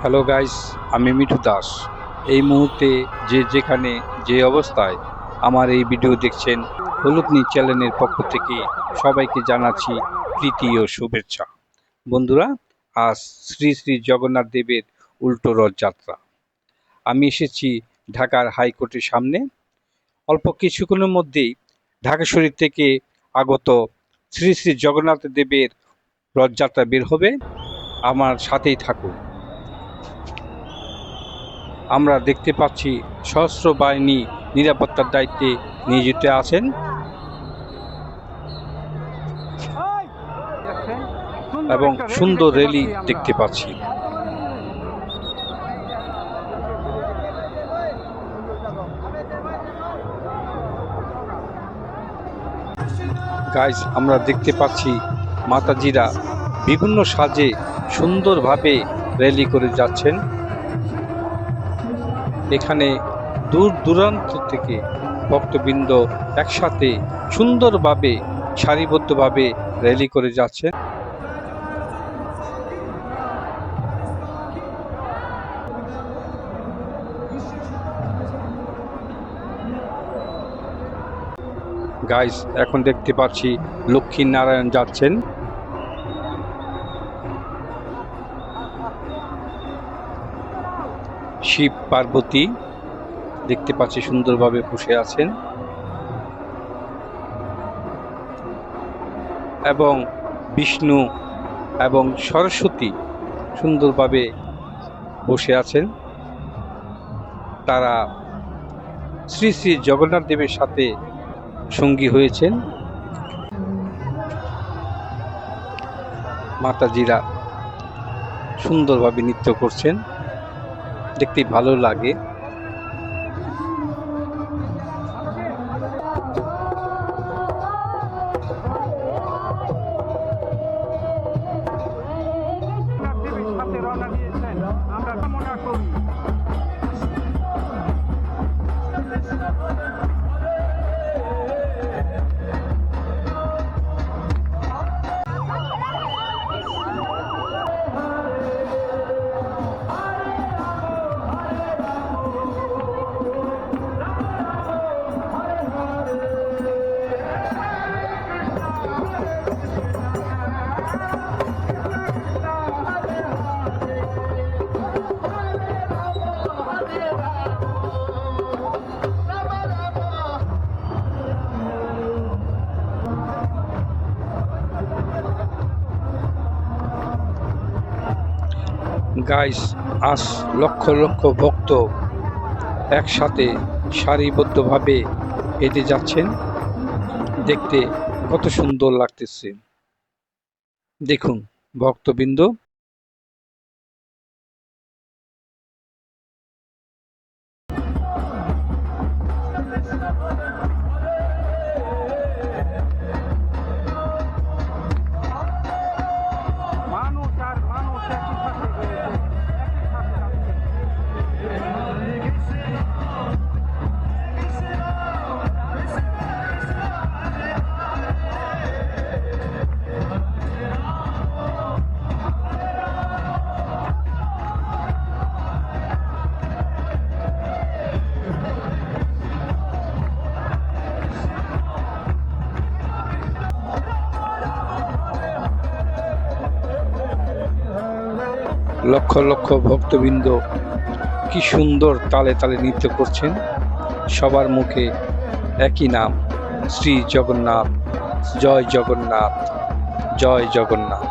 Hello guys, আমি মিঠু দাস। এই মুহূর্তে যে যেখানে যে অবস্থায় আমার এই ভিডিও দেখছেন, হলুদনি চ্যানেলের পক্ষ থেকে সবাইকে জানাচ্ছি প্রীতি ও শুভেচ্ছা। বন্ধুরা, আজ শ্রী শ্রী জগন্নাথ দেবের উল্টো রথযাত্রা। আমি এসেছি ঢাকার হাইকোর্টের সামনে। অল্প কিছুক্ষণের মধ্যেই ঢাকা শরীফ থেকে আগত শ্রী শ্রী জগন্নাথ দেবের রথযাত্রা বের হবে। আমার সাথেই থাকুন। আমরা দেখতে পাচ্ছি সশস্ত্র বাহিনী নিরাপত্তার দায়িত্বে নিয়োজিত আছেন এবং সুন্দর র্যালি দেখতে পাচ্ছি। গাইস, আমরা দেখতে পাচ্ছি মাতাজিরা বিভিন্ন সাজে সুন্দরভাবে র্যালি করে যাচ্ছেন। এখানে দূর দূরান্ত থেকে ভক্তবৃন্দ একসাথে সুন্দরভাবে সারিবদ্ধভাবে র্যালি করে যাচ্ছে। গাইস, এখন দেখতে পাচ্ছি লক্ষ্মী নারায়ণ যাচ্ছেন। শিব পার্বতী দেখতে পাচ্ছি সুন্দরভাবে বসে আছেন এবং বিষ্ণু এবং সরস্বতী সুন্দরভাবে বসে আছেন। তারা শ্রী শ্রী জগন্নাথ দেবের সাথে সঙ্গী হয়েছেন। মাতাজিরা সুন্দরভাবে নৃত্য করছেন, দেখতে ভালো লাগে। আমরা কামনা করি। গাইস, আজ লক্ষ লক্ষ ভক্ত একসাথে সারিবদ্ধভাবে হেঁটে যাচ্ছেন। দেখতে কত সুন্দর লাগতেছে। দেখুন ভক্তবৃন্দ। লক্ষ লক্ষ ভক্তবৃন্দ কি সুন্দর তালে তালে নৃত্য করছেন। সবার মুখে একই নাম, শ্রী জগন্নাথ, জয় জগন্নাথ, জয় জগন্নাথ।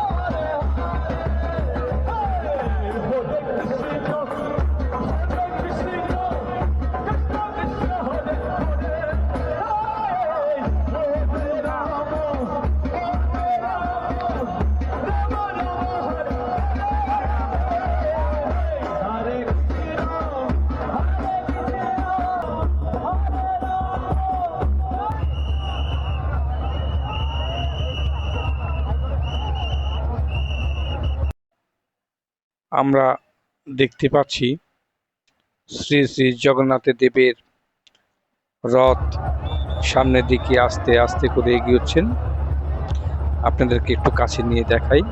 আমরা দেখতে পাচ্ছি শ্রী শ্রী জগন্নাথ দেবের রথ সামনের দিকে আস্তে আস্তে করে এগিয়েছেন। আপনাদেরকে একটু কাছে নিয়ে দেখাই।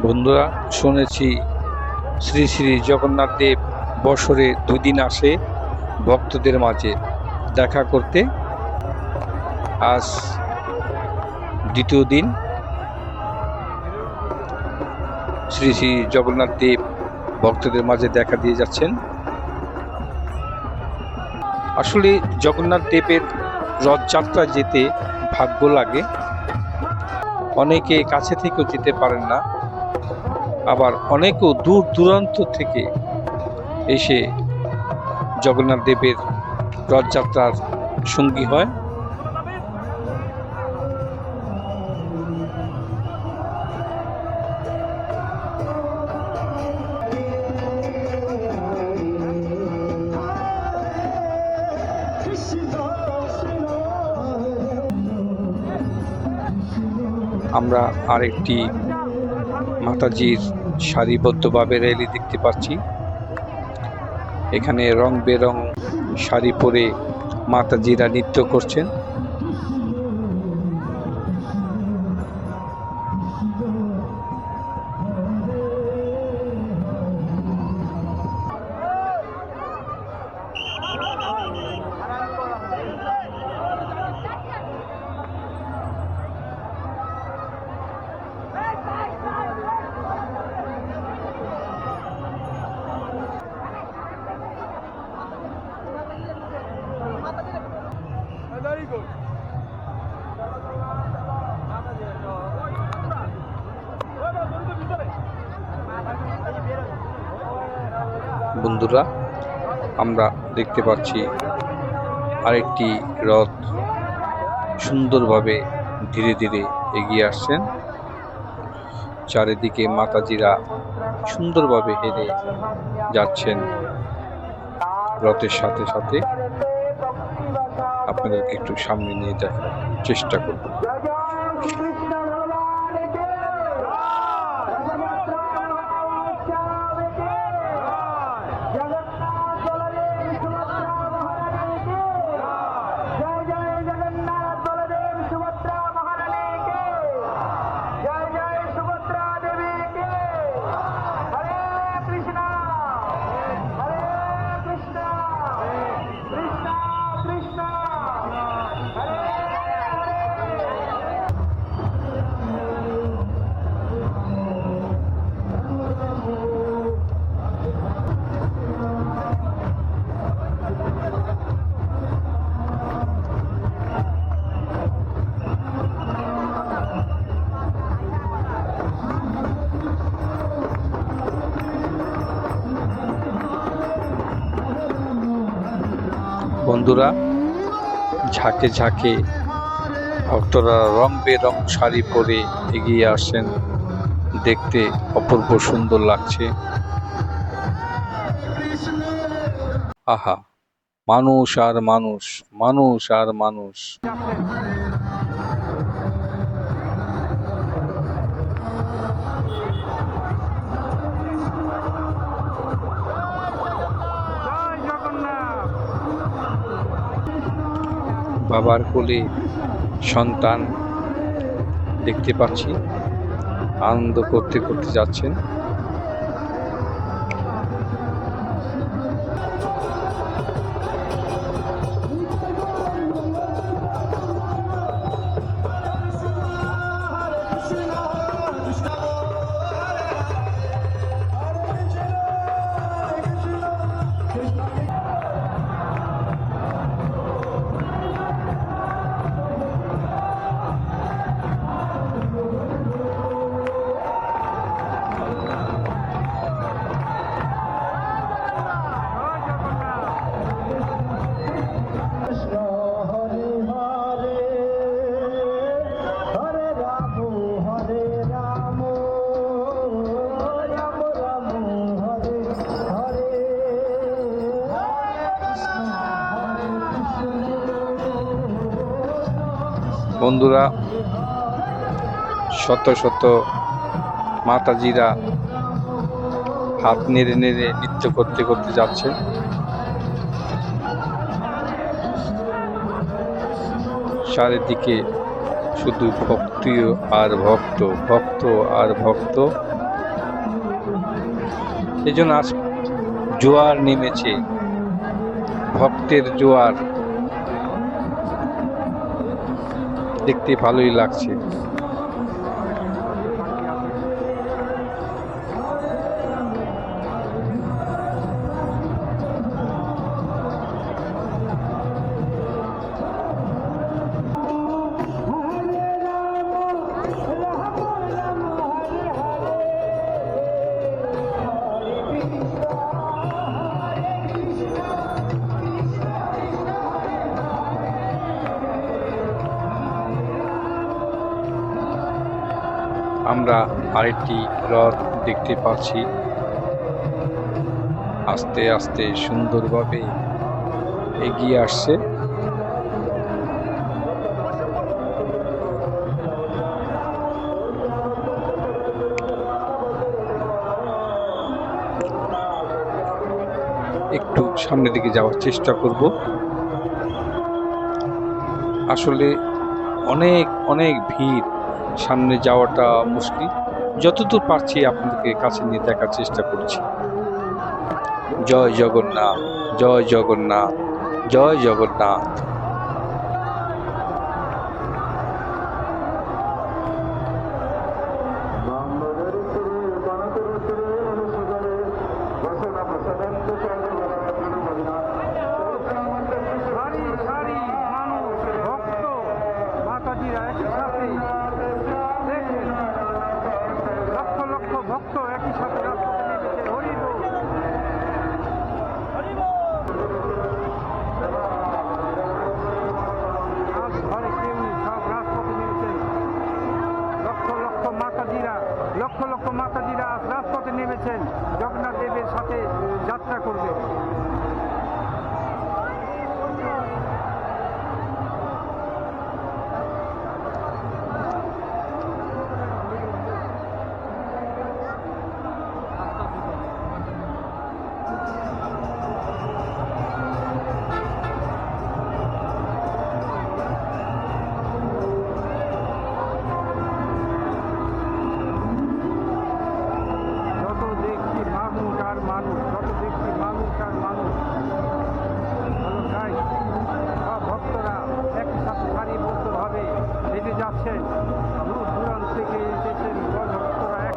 বন্ধুরা, শুনেছি শ্রী শ্রী জগন্নাথ দেব বছরে 2 দিন আসে ভক্তদের মাঝে দেখা করতে। আজ দ্বিতীয় দিন শ্রী শ্রী জগন্নাথ দেব ভক্তদের মাঝে দেখা দিয়ে যাচ্ছেন। আসলে জগন্নাথ দেবের রথযাত্রা যেতে ভাগ্য লাগে। অনেকে কাছে থেকেও যেতে পারেন না, আবার অনেকেও দূর দূরান্ত থেকে এসে জগন্নাথ দেবের রথযাত্রার সঙ্গী হয়। আমরা আরেকটি মাতাজির সারিবদ্ধভাবে র্যালি দেখতে পাচ্ছি। এখানে রং বেরং শাড়ি পরে মাতাজিরা নৃত্য করছেন। বন্ধুরা, আমরা দেখতে পাচ্ছি আরেকটি রথ সুন্দরভাবে ধীরে ধীরে এগিয়ে আসছেন। চারিদিকে মাতাজিরা সুন্দরভাবে হেরে যাচ্ছেন রথের সাথে সাথে। আপনাদেরকে একটু সামনে নিয়ে দেখার চেষ্টা করব। বন্ধুরা, ঝাঁকে ঝাঁকে ভক্তরা রং বেরং শাড়ি পরে এগিয়ে আসেন। দেখতে অপূর্ব সুন্দর লাগছে। আহা, মানুষ আর মানুষ, মানুষ আর মানুষ। বাবার কোলে সন্তান দেখতে পাচ্ছি, আনন্দ করতে করতে যাচ্ছেন। বন্ধুরা, শত শত মাতাজিরা হাত নেড়ে নেড়ে নৃত্য করতে করতে যাচ্ছে। চারিদিকে শুধু ভক্তি আর ভক্ত, ভক্ত আর ভক্ত। এজন্য আজ জোয়ার নেমেছে, ভক্তের জোয়ার, দেখতে ভালোই লাগছে। আমরা আরেকটি রথ দেখতে পাচ্ছি, আস্তে আস্তে সুন্দরভাবে এগিয়ে আসছে। একটু সামনের দিকে যাওয়ার চেষ্টা করব। আসলে অনেক অনেক ভিড়, সামনে যাওয়াটা মুশকিল। যতদূর পারছি আপনাদেরকে কাছে নিয়ে দেখার চেষ্টা করছি। জয় জগন্নাথ, জয় জগন্নাথ, জয় জগন্নাথ। ভক্ত একই সাথে রাজপথে নেমেছে। হরি বল। আজ ঘরে কেউ নেই, সব রাজপথে নেমেছেন। লক্ষ লক্ষ মাতাজিরা আজ রাজপথে নেমেছেন, জগন্নাথ দেবের সাথে যাত্রা করবে। ভক্তরা একই সাথে সারিবদ্ধভাবে হেঁটে যাচ্ছেন, দূর দূরান্ত থেকে এসেছেন ভক্তরা এক।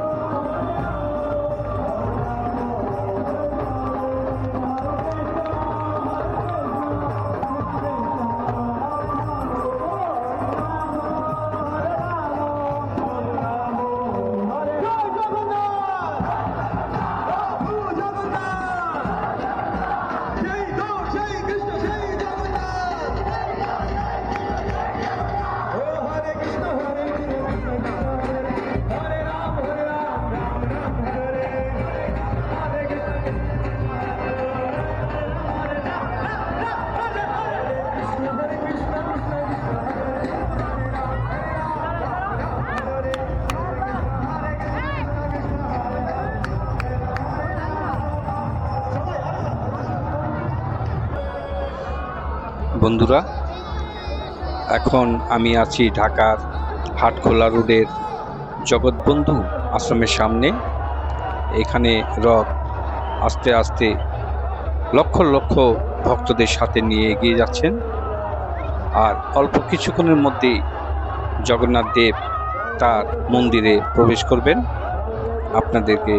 বন্ধুরা, এখন আমি আছি ঢাকার হাটখোলা রোডের জগৎবন্ধু আশ্রমের সামনে। এখানে রথ আস্তে আস্তে লক্ষ লক্ষ ভক্তদের সাথে নিয়ে এগিয়ে যাচ্ছেন, আর অল্প কিছুক্ষণের মধ্যেই জগন্নাথ দেব তার মন্দিরে প্রবেশ করবেন। আপনাদেরকে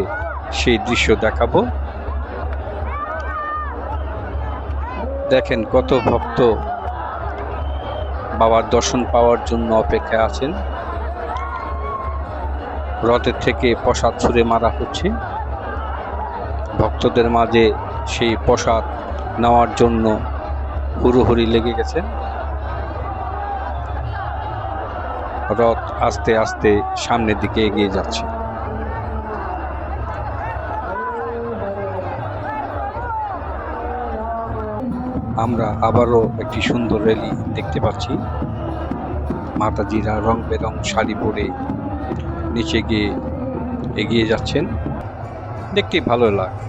সেই দৃশ্য দেখাবো। দেখেন কত ভক্ত বাবার দর্শন পাওয়ার জন্য অপেক্ষায় আছেন। রথের থেকে প্রসাদ ছুঁড়ে মারা হচ্ছে, ভক্তদের মাঝে সেই প্রসাদ নেওয়ার জন্য হুড়োহুড়ি লেগে গেছে। রথ আস্তে আস্তে সামনের দিকে এগিয়ে যাচ্ছে। আমরা আবারও একটি সুন্দর র্যালি দেখতে পাচ্ছি। মাতাজিরা রং বেরং শাড়ি পরে নিচে গিয়ে এগিয়ে যাচ্ছেন, দেখতে ভালো লাগে।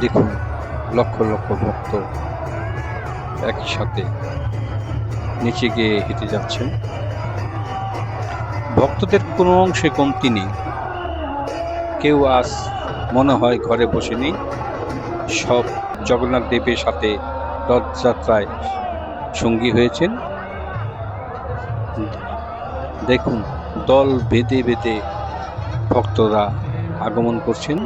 দেখুন লক্ষ লক্ষ ভক্ত একই সাথে নিচে গিয়ে হেঁটে যাচ্ছেন। ভক্তদের কোনো অংশে কমতি নেই। কেউ আজ মনে হয় ঘরে বসে নেই, সব জগন্নাথ দেবের সাথে রথযাত্রায় সঙ্গী হয়েছেন। দেখুন, দল বেঁধে বেঁধে ভক্তরা আগমন করছেন।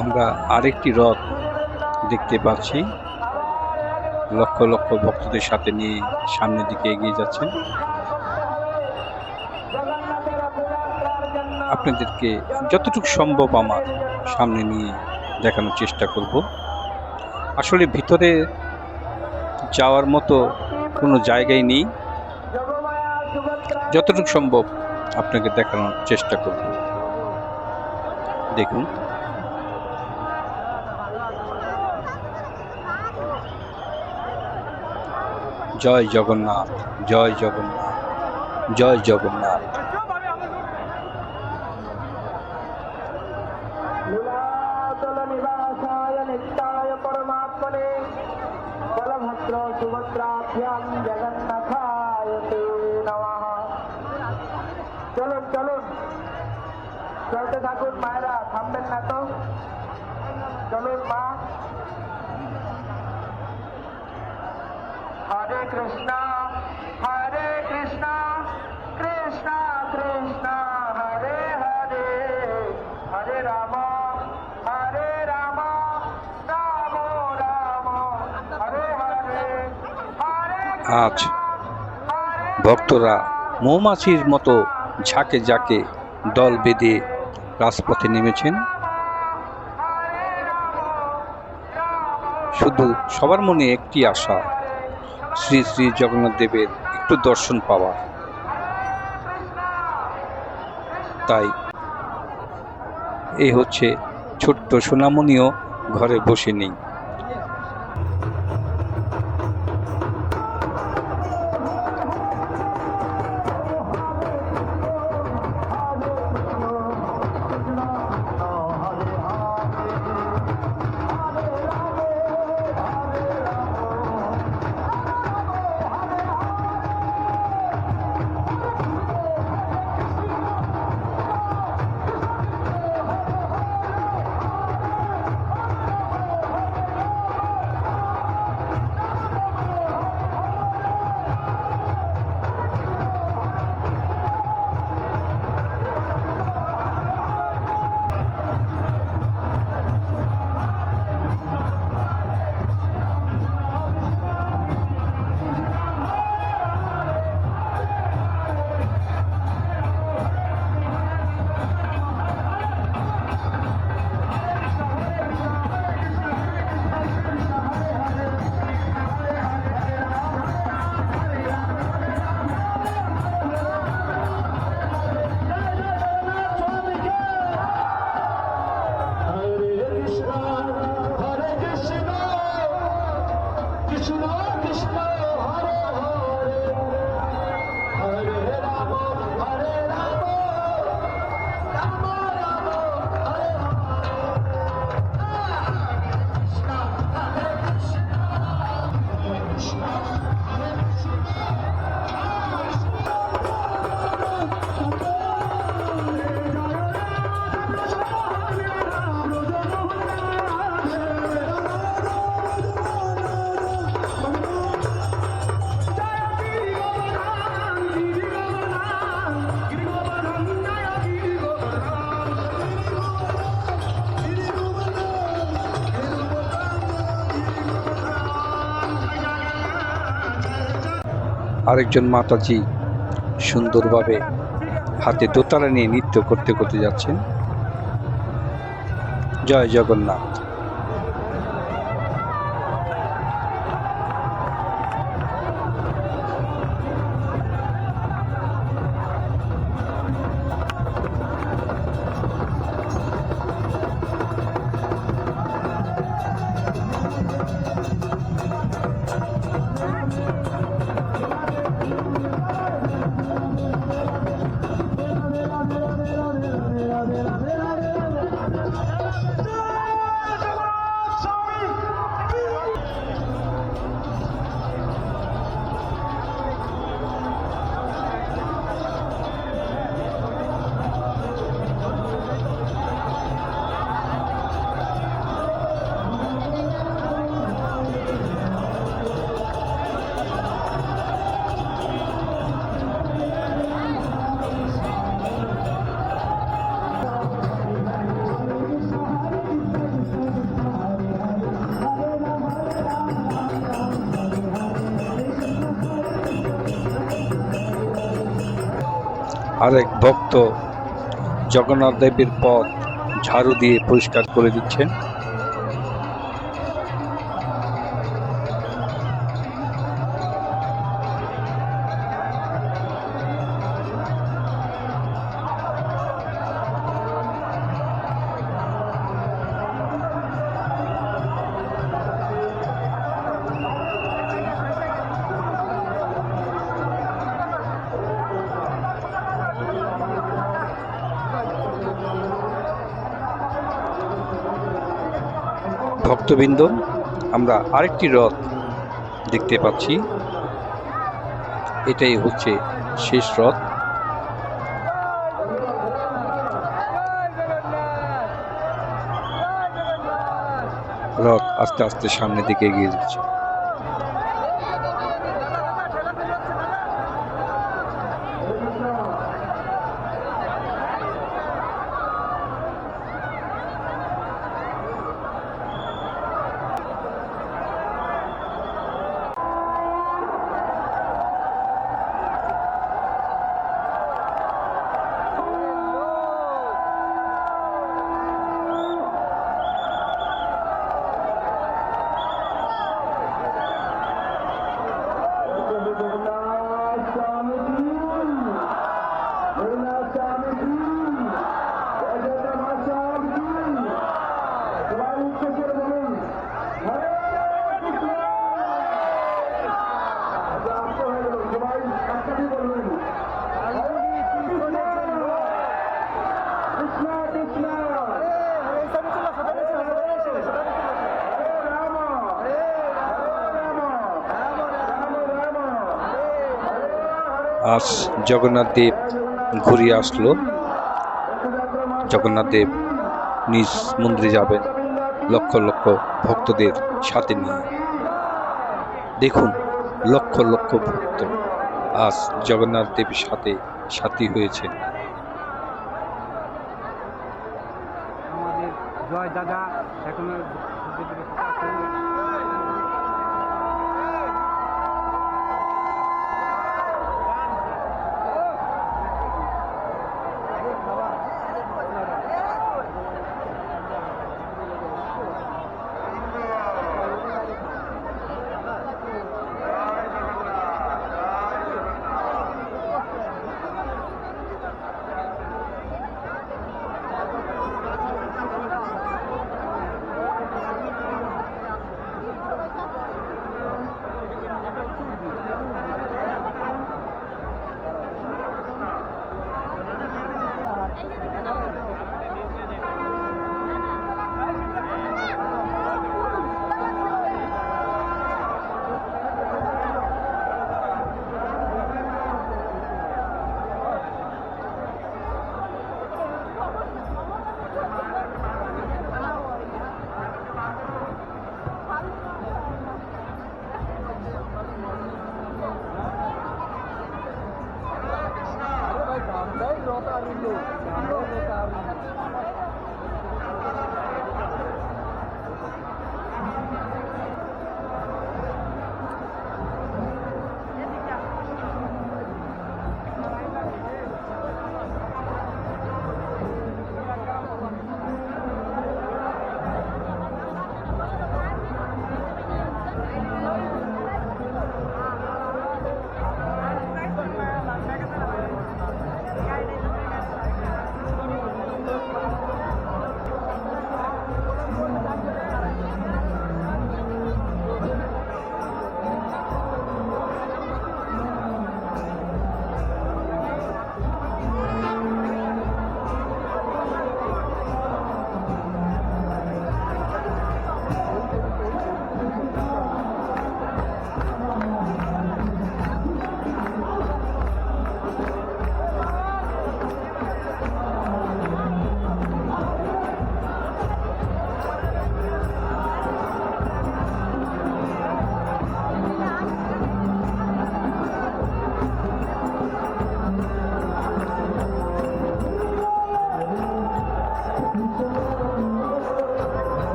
আমরা আরেকটি রথ দেখতে পাচ্ছি, লক্ষ লক্ষ ভক্তদের সাথে নিয়ে সামনের দিকে এগিয়ে যাচ্ছেন। আপনাদেরকে যতটুকু সম্ভব আমার সামনে নিয়ে দেখানোর চেষ্টা করব। আসলে ভিতরে যাওয়ার মতো কোনো জায়গায় নেই, যতটুকু সম্ভব আপনাকে দেখানোর চেষ্টা করব। দেখুন, জয় জগন্নাথ, জয় জগন্নাথ, জয় জগন্নাথ। लीलाचलनिवासाय नित्याय परमात्मने बलभद्र सुभद्राभ्यां जगन्नाथाय ते नमः। চলুন চলুন, চলতে থাকুন মায়েরা, থামবেন না তো। চলুন মা। হরে কৃষ্ণ কৃষ্ণ কৃষ্ণ হরে হরে, হরে রাম রাম রাম হরে হরে, হরে আজ ভক্তরা মৌমাছির মতো ঝাঁকে ঝাঁকে দল বেঁধে রাজপথে নেমেছেন। শুধু সবার মনে একটি আশা, শ্রী শ্রী জগন্নাথ দেবের একটু দর্শন পাওয়া। তাই এই হচ্ছে ছোট্ট সোনামণিও ঘরে বসে নেই। আরেকজন মাতাজি সুন্দরভাবে হাতে দোতারা নিয়ে নৃত্য করতে করতে যাচ্ছেন। জয় জগন্নাথ। আরেক ভক্ত জগন্নাথ দেবের পথ ঝাড়ু দিয়ে পরিষ্কার করে দিচ্ছেন। ভক্তবৃন্দ, আমরা আরেকটি রথ দেখতে পাচ্ছি। এটাই হচ্ছে শেষ রথ। রথ আস্তে আস্তে সামনের দিকে এগিয়ে যাচ্ছে। আজ জগন্নাথ দেব ঘুরিয়ে আসলো। জগন্নাথ দেব নিজ মন্দিরে যাবেন লক্ষ লক্ষ ভক্তদের সাথে নিয়ে। দেখুন, লক্ষ লক্ষ ভক্ত আজ জগন্নাথ দেবের সাথে সাথী হয়েছে। আমাদের জয় দাদা এখনো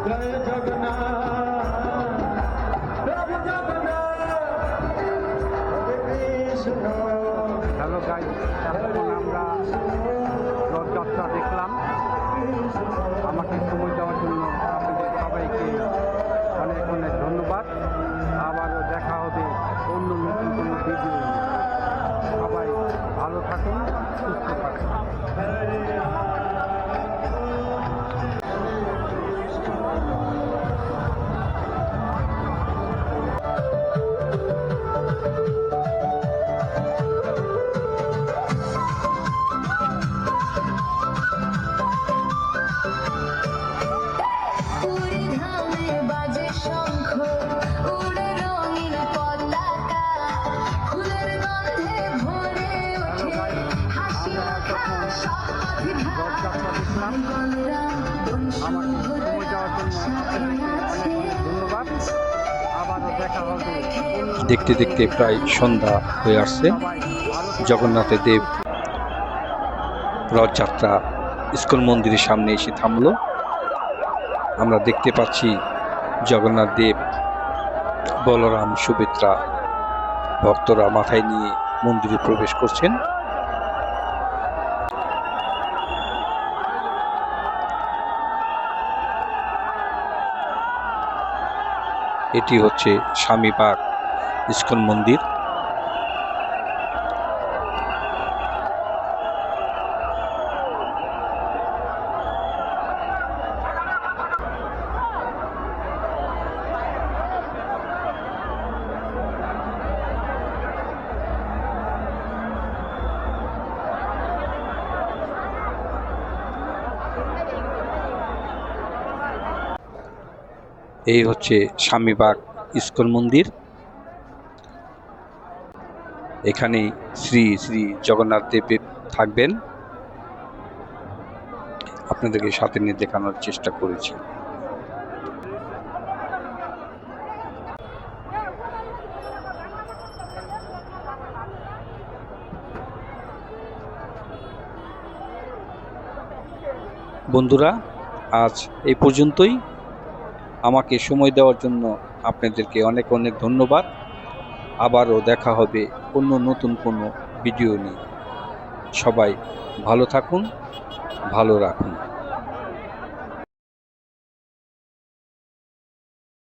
জয় জগন্নাথ প্রভু জগন্নাথ হরে কৃষ্ণ। হ্যালো গাইস, এতক্ষণ আমরা রথযাত্রা দেখলাম। আমাকে সময় দেওয়ার জন্য আপনাদের সবাইকে অনেক অনেক ধন্যবাদ। আবারও দেখা হবে অন্য নতুন কোনো ভিডিও নিয়ে। সবাই ভালো থাকুন, সুস্থ থাকুন। ধামে বাজে শঙ্খ, উড়ে রঙিন পতাকা, ফুলের গন্ধে ভরে ওঠে হাসি মাখা সব পথে রথযাত্রা দেখলাম। আমাকে সময় দেওয়ার জন্য আপনাদেরকে অনেক অনেক ধন্যবাদ। আবারও দেখা হবে অন্য দেখতে দেখতে প্রায় সন্ধ্যা হয়ে আসছে। সবাই ভালো জগন্নাথের দেব রথযাত্রা ইস্কন মন্দিরের সামনে এসে থামলো। আমরা দেখতে পাচ্ছি জগন্নাথ দেব, বলরাম, সুভদ্রা ভক্তরা মাথায় নিয়ে মন্দিরে প্রবেশ করছেন। এটি হচ্ছে স্বামীবাগ ইস্কন মন্দির। এই হচ্ছে স্বামীবাগ ইস্কন মন্দির। এখানে শ্রী শ্রী জগন্নাথ দেব থাকবেন। আপনাদেরকে সাথে নিয়ে দেখানোর চেষ্টা করেছি। বন্ধুরা, আজ এই পর্যন্তই। আমাকে সময় দেওয়ার জন্য আপনাদেরকে অনেক অনেক ধন্যবাদ। আবারও দেখা হবে অন্য নতুন কোনো ভিডিও নিয়ে। সবাই ভালো থাকুন, ভালো রাখুন।